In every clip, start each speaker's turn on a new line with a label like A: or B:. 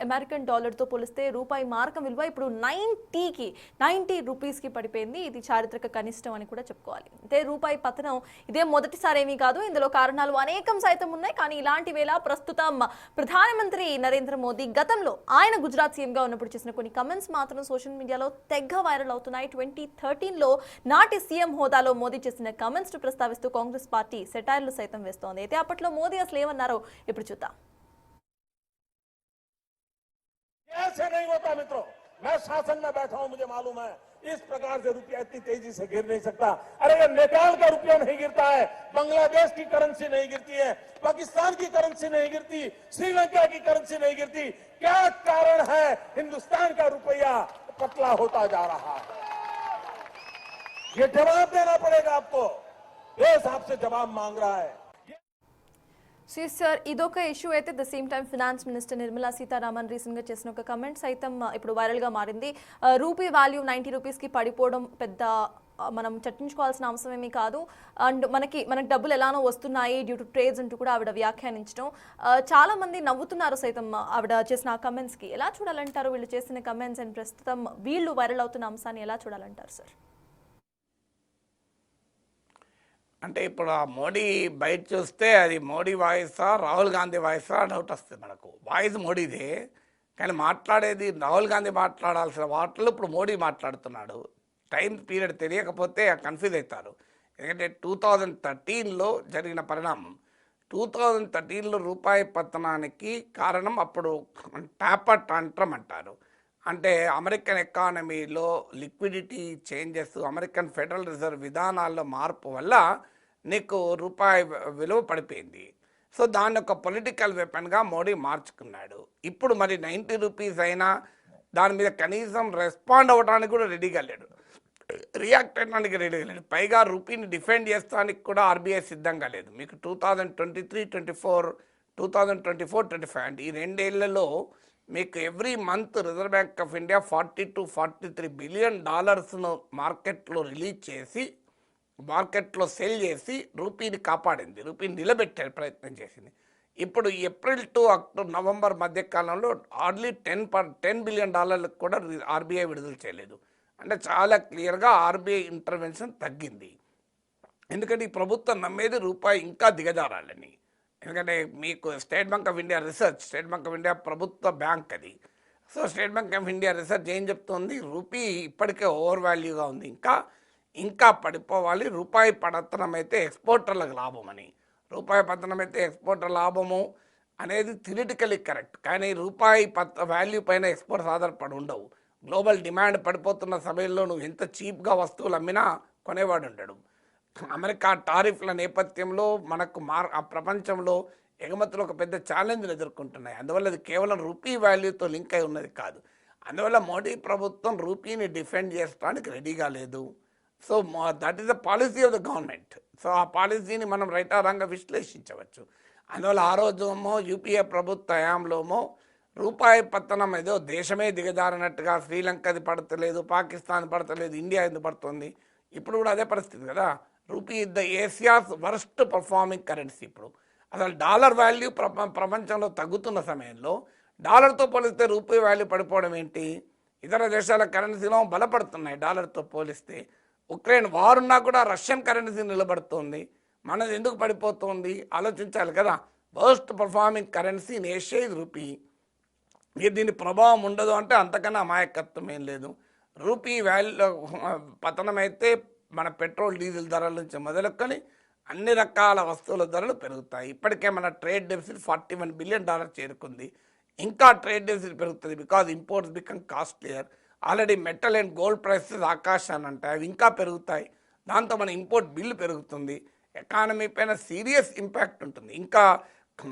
A: American డాలర్తో పోలిస్తే రూపాయి మారకం విలువ ఇప్పుడు 90 రూపీస్కి పడిపోయింది. ఇది చారిత్రక కనిష్టం అని కూడా చెప్పుకోవాలి. అంటే రూపాయి పతనం ఇదే మొదటిసారి ఏమీ కాదు. ఇందులో కారణాలు అనేకం సైతం ఉన్నాయి. కానీ ఇలాంటి వేళ ప్రస్తుతం ప్రధానమంత్రి నరేంద్ర మోదీ గతంలో ఆయన గుజరాత్ సీఎంగా ఉన్నప్పుడు చేసిన కొన్ని కమెంట్స్ మాత్రం సోషల్ మీడియాలో తెగ వైరల్ అవుతున్నాయి. 2013లో నాటి సీఎం హోదాలో మోదీ చేసిన కమెంట్స్ ప్రస్తావిస్తూ కాంగ్రెస్ పార్టీ సెటైర్లు సైతం వేస్తోంది. అయితే అప్పట్లో మోదీ అసలు ఏమన్నారో ఇప్పుడు చూద్దాం.
B: ऐसे नहीं होता मित्रों, मैं शासन में बैठा हूं, मुझे मालूम है इस प्रकार से रुपया इतनी तेजी से गिर नहीं सकता। अरे ये नेपाल का रुपया नहीं गिरता है, बांग्लादेश की करेंसी नहीं गिरती है, पाकिस्तान की करेंसी नहीं गिरती, श्रीलंका की करेंसी नहीं गिरती। क्या कारण है हिंदुस्तान का रुपया पतला होता जा रहा है? ये जवाब देना पड़ेगा आपको, देश आपसे जवाब मांग रहा है।
A: సార్ ఇదొక ఇష్యూ అయితే the same time finance minister Nirmala Sitharaman రీసెంట్గా చేసిన ఒక కమెంట్ సైతం ఇప్పుడు వైరల్గా మారింది. రూపీ వాల్యూ 90 రూపీస్కి పడిపోవడం పెద్ద మనం చర్చించుకోవాల్సిన అంశం ఏమీ కాదు. అండ్ మనకి డబ్బులు ఎలానో వస్తున్నాయి డ్యూ టు ట్రేడ్స్ అంటూ కూడా ఆవిడ వ్యాఖ్యానించడం చాలా మంది నవ్వుతున్నారు సైతం ఆవిడ చేసిన ఆ కమెంట్స్కి. ఎలా చూడాలంటారు వీళ్ళు చేసిన కమెంట్స్ అండ్ ప్రస్తుతం వీళ్ళు వైరల్ అవుతున్న అంశాన్ని ఎలా చూడాలంటారు సార్?
C: అంటే ఇప్పుడు ఆ మోడీ బయట చూస్తే అది మోడీ వాయిసా రాహుల్ గాంధీ వాయిసా డౌట్ వస్తుంది. మనకు వాయిస్ మోడీదే, కానీ మాట్లాడేది రాహుల్ గాంధీ మాట్లాడాల్సిన వాటిలో ఇప్పుడు మోడీ మాట్లాడుతున్నాడు. టైం పీరియడ్ తెలియకపోతే కన్ఫ్యూజ్ అవుతారు. ఎందుకంటే 2013లో జరిగిన పరిణామం, 2013లో రూపాయి పతనానికి కారణం అప్పుడు టాపర్ టాంట్రమ్ అంటారు. అంటే అమెరికన్ ఎకానమీలో liquidity changes, American federal reserve విధానాల్లో మార్పు వల్ల నీకు రూపాయి విలువ పడిపోయింది. సో దాన్ని ఒక పొలిటికల్ వెపన్గా మోడీ మార్చుకున్నాడు. ఇప్పుడు మరి 90 రూపీస్ అయినా దాని మీద కనీసం రెస్పాండ్ అవ్వడానికి కూడా రెడీగా లేడు, రియాక్ట్ అవ్వడానికి రెడీగా లేడు. పైగా రూపీని డిఫెండ్ చేస్తానికి కూడా ఆర్బీఐ సిద్ధంగా లేదు. మీకు 2023-24, 2024-25 అంటే ఈ 2 ఏళ్లలో మీకు every month reserve bank of India $40 to $43 billion మార్కెట్లో రిలీజ్ చేసి మార్కెట్లో సెల్ చేసి రూపీని కాపాడింది, రూపీని నిలబెట్టే ప్రయత్నం చేసింది. ఇప్పుడు ఏప్రిల్ టు నవంబర్ మధ్య కాలంలో హార్డ్లీ $10 బిలియన్ కూడా ఆర్బీఐ విడుదల చేయలేదు. అంటే చాలా క్లియర్గా ఆర్బీఐ ఇంటర్వెన్షన్ తగ్గింది. ఎందుకంటే ఈ ప్రభుత్వం నమ్మేది రూపాయి ఇంకా దిగజారాలని. ఎందుకంటే మీకు state bank of India research, state bank of India ప్రభుత్వ బ్యాంక్ అది. So state bank of India research ఏం చెప్తుంది, రూపీ ఇప్పటికే ఓవర్ వాల్యూగా ఉంది, ఇంకా పడిపోవాలి. రూపాయి పతనం అయితే ఎక్స్పోర్టర్లకు లాభం అని, రూపాయి పతనం అయితే ఎక్స్పోర్టర్ లాభము అనేది థియరిటికలీ కరెక్ట్. కానీ రూపాయి వాల్యూ పైన ఎక్స్పోర్ట్స్ ఆధారపడి ఉండవు. గ్లోబల్ డిమాండ్ పడిపోతున్న సమయంలో నువ్వు ఎంత చీప్గా వస్తువులు అమ్మినా కొనేవాడు ఉండడు. అమెరికా టారిఫ్ల నేపథ్యంలో మనకు ప్రపంచంలో ఎగుమతులు ఒక పెద్ద ఛాలెంజ్ని ఎదుర్కొంటున్నాయి. అందువల్ల అది కేవలం రూపీ వాల్యూతో లింక్ అయి ఉన్నది కాదు. అందువల్ల మోడీ ప్రభుత్వం రూపీని డిఫెండ్ చేయడానికి రెడీగా లేదు. So that is the policy of the government. So ఆ పాలసీని మనం రైతారంగా విశ్లేషించవచ్చు. అందువల్ల ఆ రోజుమో యూపీఏ ప్రభుత్వ హయాంలోమో రూపాయి పతనం ఏదో దేశమే దిగజారినట్టుగా శ్రీలంకది పడతలేదు, పాకిస్తాన్ పడతలేదు, ఇండియా ఎందుకు పడుతుంది. ఇప్పుడు కూడా అదే పరిస్థితి కదా. Rupee is the Asia's worst performing currency. ఇప్పుడు అసలు డాలర్ వాల్యూ ప్రపంచంలో తగ్గుతున్న సమయంలో డాలర్తో పోలిస్తే రూపీ వాల్యూ పడిపోవడం ఏంటి? ఇతర దేశాల కరెన్సీలో బలపడుతున్నాయి డాలర్తో పోలిస్తే. ఉక్రెయిన్ వార్ ఉన్నా కూడా రష్యన్ కరెన్సీ నిలబడుతుంది, మనది ఎందుకు పడిపోతుంది ఆలోచించాలి కదా. Worst performing currency in Asia ఇది రూపీ. దీని ప్రభావం ఉండదు అంటే అంతకన్నా అమాయకత్వం ఏం లేదు. రూపీ వాల్యూ పతనం అయితే మన పెట్రోల్ డీజిల్ ధరల నుంచి మొదలుకొని అన్ని రకాల వస్తువుల ధరలు పెరుగుతాయి. ఇప్పటికే మన ట్రేడ్ డెఫిసిట్ $41 బిలియన్ చేరుకుంది. ఇంకా ట్రేడ్ డెఫిసిట్ పెరుగుతుంది because imports become costlier. Already metal and gold prices ఆకాశాన్ని అంటాయి, అవి ఇంకా పెరుగుతాయి. దాంతో మన ఇంపోర్ట్ బిల్లు పెరుగుతుంది. ఎకానమీ పైన సీరియస్ ఇంపాక్ట్ ఉంటుంది. ఇంకా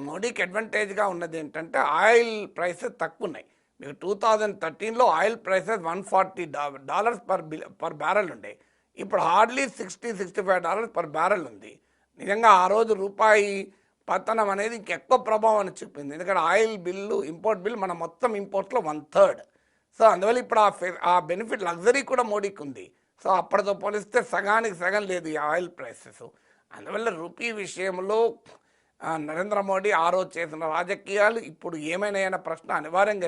C: మోడీకి అడ్వాంటేజ్గా ఉన్నది ఏంటంటే ఆయిల్ ప్రైసెస్ తక్కువ ఉన్నాయి. మీకు 2013లో ఆయిల్ ప్రైసెస్ $140 పర్ బ్యారెల్ ఉండే, ఇప్పుడు హార్డ్లీ $60-65 పర్ బ్యారెల్ ఉంది. నిజంగా ఆ రోజు రూపాయి పతనం అనేది ఇంకెక్కువ ప్రభావాన్ని చూపింది. ఎందుకంటే ఆయిల్ బిల్లు, ఇంపోర్ట్ బిల్ మన మొత్తం ఇంపోర్ట్లో 1/3. సో అందువల్ల ఇప్పుడు ఆ బెనిఫిట్ లగ్జరీ కూడా మోడీకి ఉంది. సో అప్పటితో పోలిస్తే సగానికి సగం లేదు ఈ ఆయిల్ ప్రైసెస్. అందువల్ల రూపీ విషయంలో నరేంద్ర మోడీ ఆ రోజు చేసిన రాజకీయాలు ఇప్పుడు ఏమైనా ప్రశ్న అనివార్యంగా